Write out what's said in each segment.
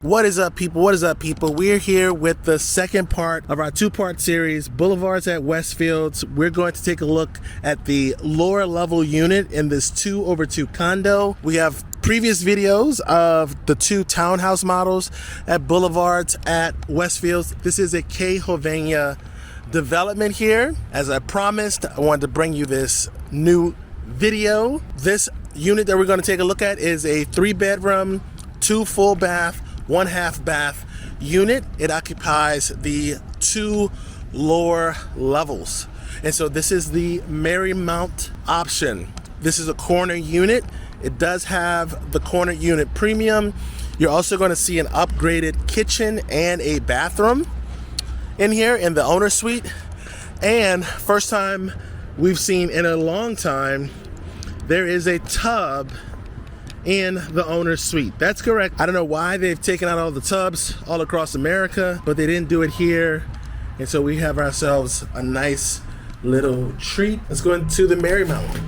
What is up, people? What is up, people? We're here with the second part of our two-part series, Boulevards at Westfields. We're going to take a look at the lower level unit in this 2/2 condo. We have previous videos of the two townhouse models at Boulevards at Westfields. This is a Hovnanian development here. As I promised, I wanted to bring you this new video. This unit that we're going to take a look at is a 3-bedroom, 2 full bath, 1 half bath unit. It occupies the 2 lower levels. And so this is the Marymount option. This is a corner unit. It does have the corner unit premium. You're also going to see an upgraded kitchen and a bathroom in here in the owner suite. And first time we've seen in a long time, there is a tub in the owner's suite. That's correct. I don't know why they've taken out all the tubs all across America, but they didn't do it here. And so we have ourselves a nice little treat. Let's go into the Marymount.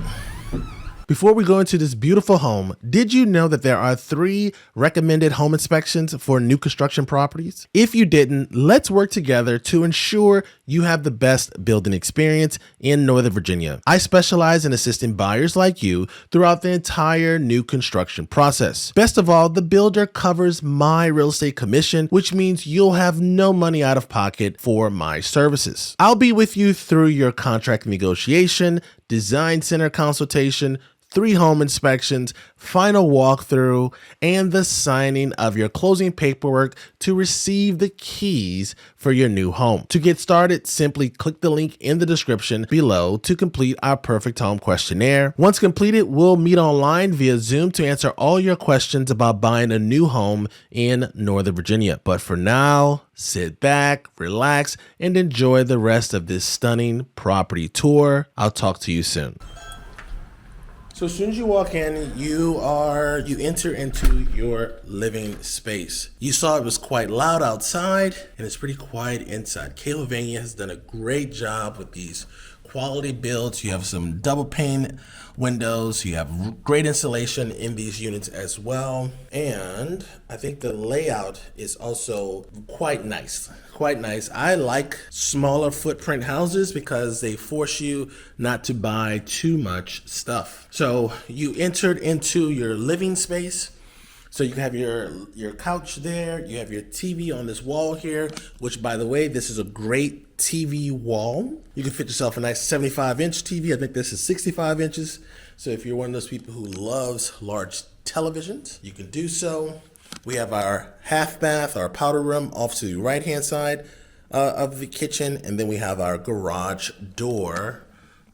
Before we go into this beautiful home, did you know that there are 3 recommended home inspections for new construction properties? If you didn't, let's work together to ensure you have the best building experience in Northern Virginia. I specialize in assisting buyers like you throughout the entire new construction process. Best of all, the builder covers my real estate commission, which means you'll have no money out of pocket for my services. I'll be with you through your contract negotiation, design center consultation, 3 home inspections, final walkthrough, and the signing of your closing paperwork to receive the keys for your new home. To get started, simply click the link in the description below to complete our perfect home questionnaire. Once completed, we'll meet online via Zoom to answer all your questions about buying a new home in Northern Virginia. But for now, sit back, relax, and enjoy the rest of this stunning property tour. I'll talk to you soon. So as soon as you walk in, you enter into your living space. You saw it was quite loud outside, and it's pretty quiet inside. Hovnanian has done a great job with these quality builds. You have some double pane windows. You have great insulation in these units as well. And I think the layout is also quite nice. Quite nice. I like smaller footprint houses because they force you not to buy too much stuff. So you entered into your living space. So you have your couch there, you have your TV on this wall here, which, by the way, this is a great TV wall. You can fit yourself a nice 75-inch TV. I think this is 65 inches. So if you're one of those people who loves large televisions, you can do so. We have our half bath, our powder room off to the right-hand side of the kitchen, and then we have our garage door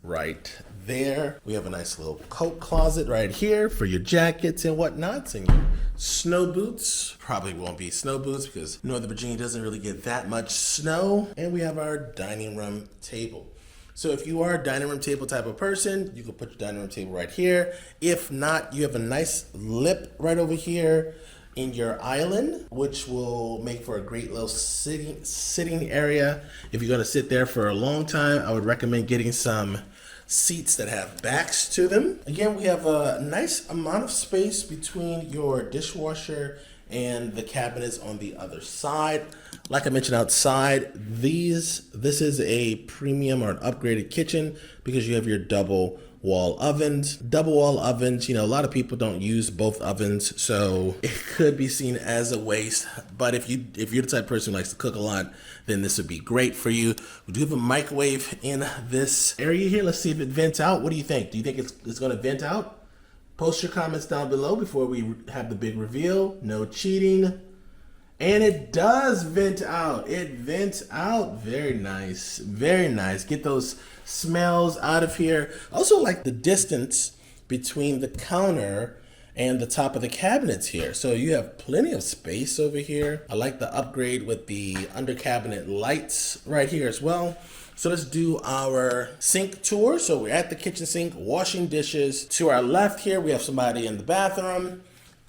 right there. We have a nice little coat closet right here for your jackets and whatnots, and your snow boots. Probably won't be snow boots because Northern Virginia doesn't really get that much snow. And we have our dining room table. So if you are a dining room table type of person, you can put your dining room table right here. If not, you have a nice lip right over here in your island, which will make for a great little sitting area. If you're going to sit there for a long time, I would recommend getting some seats that have backs to them. Again, we have a nice amount of space between your dishwasher and the cabinets on the other side. Like I mentioned outside, this is a premium or an upgraded kitchen because you have your double wall ovens. Double wall ovens, you know, a lot of people don't use both ovens, so it could be seen as a waste. But if you're the type of person who likes to cook a lot, then this would be great for you. We do have a microwave in this area here. Let's see if it vents out. What do you think? Do you think it's going to vent out? Post your comments down below before we have the big reveal. No cheating. And it does vent out. It vents out. Very nice. Very nice. Get those smells out of here. I also like the distance between the counter and the top of the cabinets here. So you have plenty of space over here. I like the upgrade with the under cabinet lights right here as well. So let's do our sink tour. So we're at the kitchen sink, washing dishes. To our left here, we have somebody in the bathroom.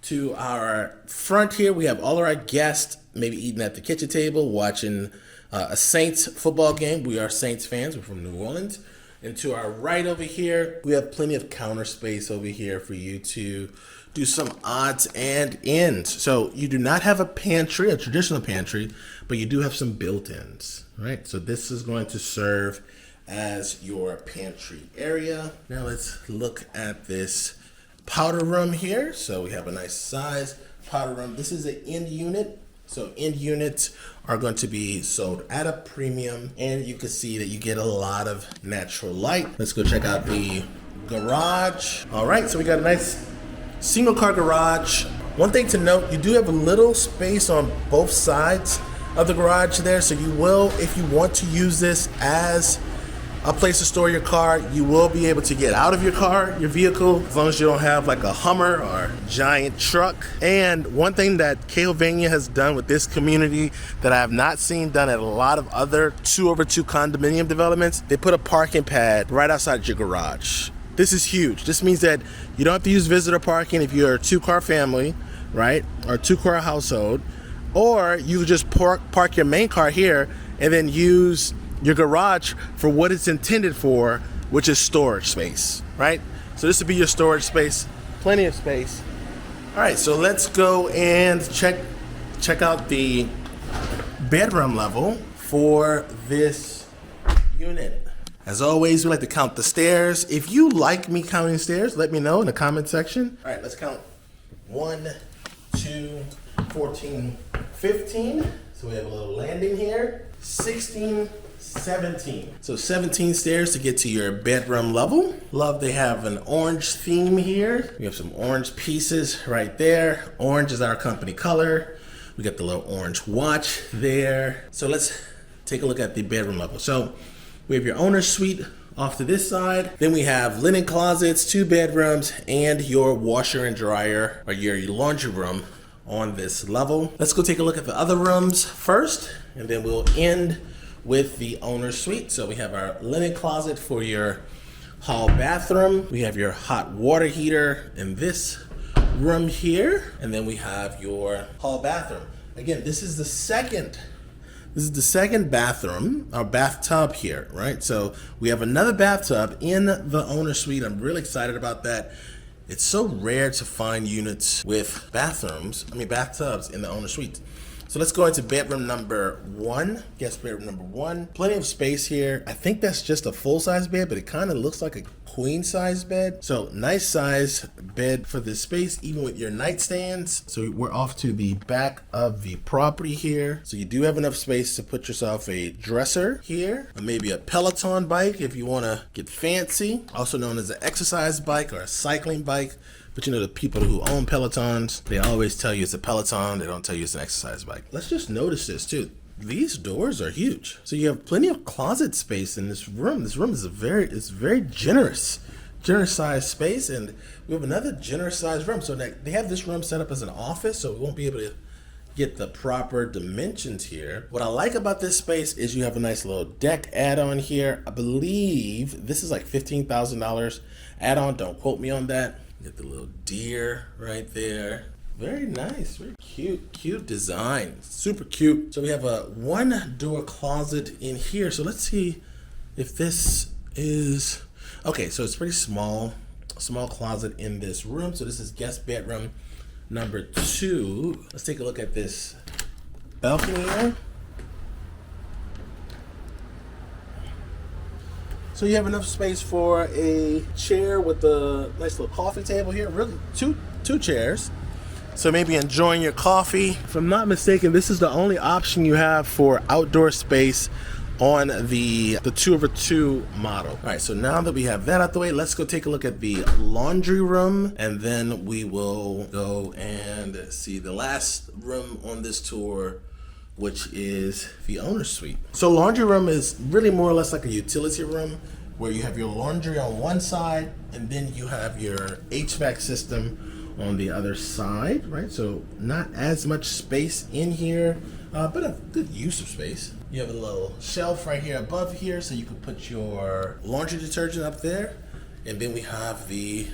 To our front here, we have all of our guests maybe eating at the kitchen table, watching a Saints football game. We are Saints fans. We're from New Orleans. And to our right over here, we have plenty of counter space over here for you to do some odds and ends. So you do not have a pantry, a traditional pantry, but you do have some built-ins, right? So this is going to serve as your pantry area. Now let's look at this powder room here. So we have a nice size powder room. This is an end unit. So end units are going to be sold at a premium, and you can see that you get a lot of natural light. Let's go check out the garage. All right, so we got a nice single car garage. One thing to note, you do have a little space on both sides of the garage there. So you will, if you want to use this as a place to store your car, you will be able to get out of your car, your vehicle, as long as you don't have like a Hummer or a giant truck. And one thing that Hovnanian has done with this community that I have not seen done at a lot of other 2/2 condominium developments, they put a parking pad right outside your garage. This is huge. This means that you don't have to use visitor parking if you're a 2-car family, right? Or a 2-car household. Or you just park your main car here and then use your garage for what it's intended for, which is storage space, right? So this would be your storage space, plenty of space. All right, so let's go and check out the bedroom level for this unit. As always, we like to count the stairs. If you like me counting stairs, let me know in the comment section. All right, let's count 1, 2, 14, 15. So we have a little landing here. 16, 17. So 17 stairs to get to your bedroom level. Love they have an orange theme here. We have some orange pieces right there. Orange is our company color. We got the little orange watch there. So let's take a look at the bedroom level. So we have your owner's suite off to this side. Then we have linen closets, 2 bedrooms, and your washer and dryer, or your laundry room on this level. Let's go take a look at the other rooms first, and then we'll end with the owner's suite. So we have our linen closet for your hall bathroom. We have your hot water heater in this room here. And then we have your hall bathroom. Again, this is the second bathroom, or bathtub here, right? So we have another bathtub in the owner's suite. I'm really excited about that. It's so rare to find units with bathtubs in the owner's suite. So let's go into bedroom number 1, guest bedroom number 1. Plenty of space here. I think that's just a full-size bed, but it kind of looks like a queen-size bed. So nice size bed for this space, even with your nightstands. So we're off to the back of the property here. So you do have enough space to put yourself a dresser here, or maybe a Peloton bike if you want to get fancy, also known as an exercise bike or a cycling bike. But you know, the people who own Pelotons, they always tell you it's a Peloton. They don't tell you it's an exercise bike. Let's just notice this too. These doors are huge. So you have plenty of closet space in this room. This room is very generous sized space. And we have another generous sized room. So they have this room set up as an office, so we won't be able to get the proper dimensions here. What I like about this space is you have a nice little deck add-on here. I believe this is like $15,000 add-on. Don't quote me on that. Get the little deer right there. Very nice, very cute design, super cute. So we have a 1-door closet in here. So let's see if this is, okay, so it's pretty small closet in this room. So this is guest bedroom number 2. Let's take a look at this balcony here. So you have enough space for a chair with a nice little coffee table here. Really, two chairs. So maybe enjoying your coffee. If I'm not mistaken, this is the only option you have for outdoor space on the 2/2 model. All right, so now that we have that out the way, let's go take a look at the laundry room, and then we will go and see the last room on this tour, which is the owner's suite. So laundry room is really more or less like a utility room where you have your laundry on one side and then you have your HVAC system on the other side, right? So not as much space in here, but a good use of space. You have a little shelf right here above here so you can put your laundry detergent up there. And then we have the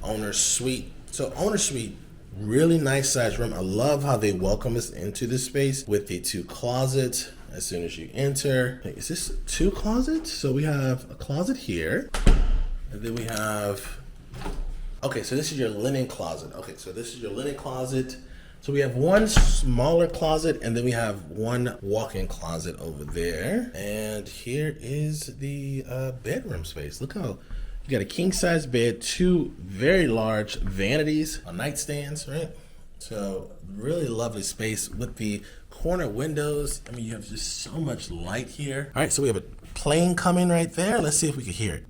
owner's suite. So owner's suite, really nice size room. I love how they welcome us into this space with the 2 closets as soon as you enter. Hey, is this 2 closets? So we have a closet here, and then we have Okay, so this is your linen closet. Okay, so this is your linen closet. So we have one smaller closet, and then we have one walk-in closet over there. And here is the bedroom space. Look how you got a king-size bed, two very large vanities on nightstands, right? So really lovely space with the corner windows. I mean, you have just so much light here. All right, so we have a plane coming right there. Let's see if we can hear it.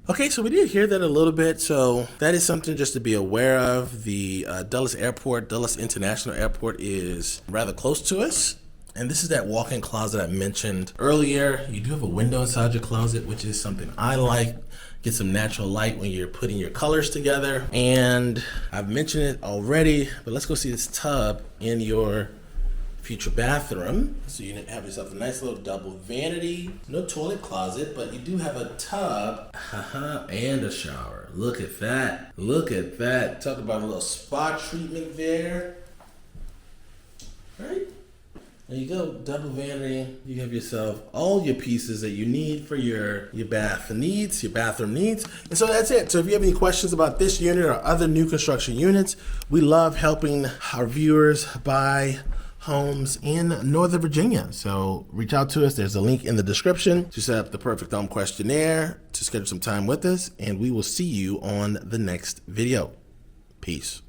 Okay, so we did hear that a little bit, so that is something just to be aware of. The Dulles Airport, Dulles International Airport is rather close to us. And this is that walk-in closet I mentioned earlier. You do have a window inside your closet, which is something I like. Get some natural light when you're putting your colors together. And I've mentioned it already, but let's go see this tub in your future bathroom. So you have yourself a nice little double vanity. No toilet closet, but you do have a tub and a shower. Look at that. Look at that. Talk about a little spa treatment there. Right? There you go, double vanity. You have yourself all your pieces that you need for your bath needs, your bathroom needs. And so that's it. So if you have any questions about this unit or other new construction units, we love helping our viewers buy homes in Northern Virginia. So reach out to us. There's a link in the description to set up the perfect home questionnaire, to schedule some time with us, and we will see you on the next video. Peace.